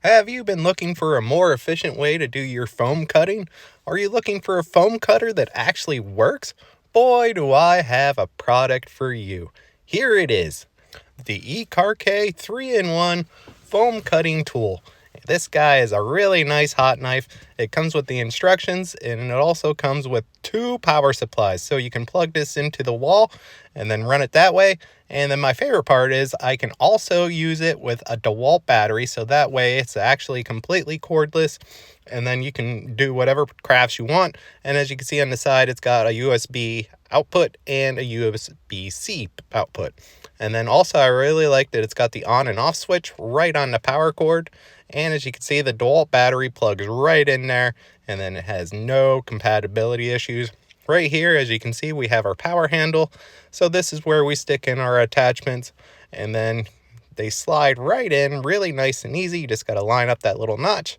Have you been looking for a more efficient way to do your foam cutting? Are you looking for a foam cutter that actually works? Boy, do I have a product for you. Here it is, the Ecarke 3-in-1 foam cutting tool. This guy is a really nice hot knife. It comes with the instructions, and it also comes with 2 power supplies. So you can plug this into the wall and then run it that way. And then my favorite part is I can also use it with a Dewalt battery. So that way it's actually completely cordless. And then you can do whatever crafts you want. And as you can see on the side, it's got a USB output and a USB-C output. And then also I really like that it's got the on and off switch right on the power cord. And as you can see, the Dewalt battery plugs right in there, and then it has no compatibility issues. Right here, as you can see, we have our power handle. So this is where we stick in our attachments, and then they slide right in really nice and easy. You just got to line up that little notch.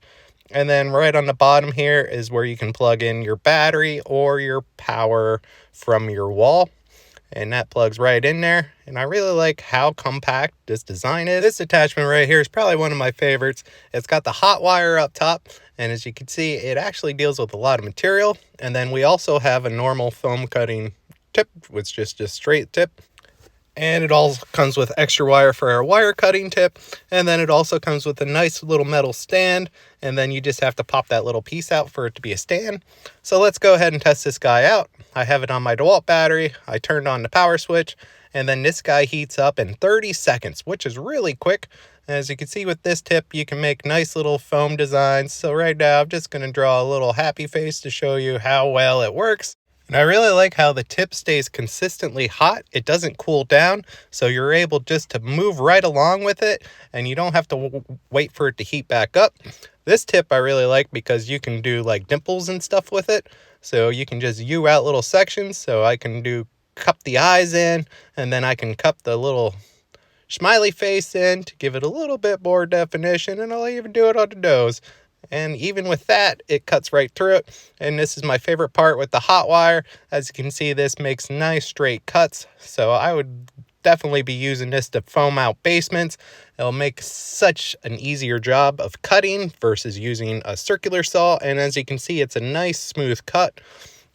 And then right on the bottom here is where you can plug in your battery or your power from your wall. And that plugs right in there. And I really like how compact this design is. This attachment right here is probably one of my favorites. It's got the hot wire up top, and as you can see, it actually deals with a lot of material. And then we also have a normal foam cutting tip, which is just a straight tip. And it also comes with extra wire for our wire cutting tip. And then it also comes with a nice little metal stand. And then you just have to pop that little piece out for it to be a stand. So let's go ahead and test this guy out. I have it on my Dewalt battery. I turned on the power switch. And then this guy heats up in 30 seconds, which is really quick. As you can see with this tip, you can make nice little foam designs. So right now, I'm just going to draw a little happy face to show you how well it works. And I really like how the tip stays consistently hot. It doesn't cool down, so you're able just to move right along with it, and you don't have to wait for it to heat back up. This tip I really like because you can do like dimples and stuff with it. So you can just U out little sections. So I can cup the eyes in, and then I can cup the little smiley face in to give it a little bit more definition, and I'll even do it on the nose. And even with that, it cuts right through it. And this is my favorite part with the hot wire. As you can see, this makes nice straight cuts. So I would definitely be using this to foam out basements. It'll make such an easier job of cutting versus using a circular saw. And as you can see, it's a nice smooth cut.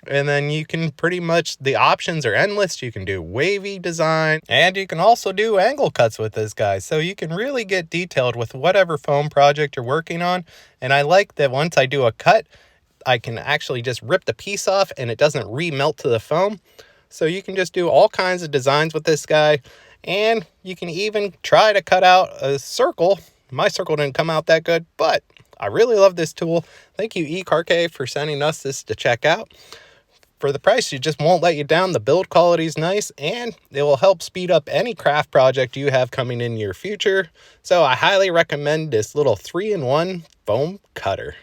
And then you can pretty much, the options are endless. You can do wavy design, and you can also do angle cuts with this guy. So you can really get detailed with whatever foam project you're working on. And I like that once I do a cut, I can actually just rip the piece off and it doesn't remelt to the foam. So you can just do all kinds of designs with this guy. And you can even try to cut out a circle. My circle didn't come out that good, but I really love this tool. Thank you, Ecarke, for sending us this to check out. For the price, it just won't let you down. The build quality is nice, and it will help speed up any craft project you have coming in your future. So I highly recommend this little 3-in-1 foam cutter.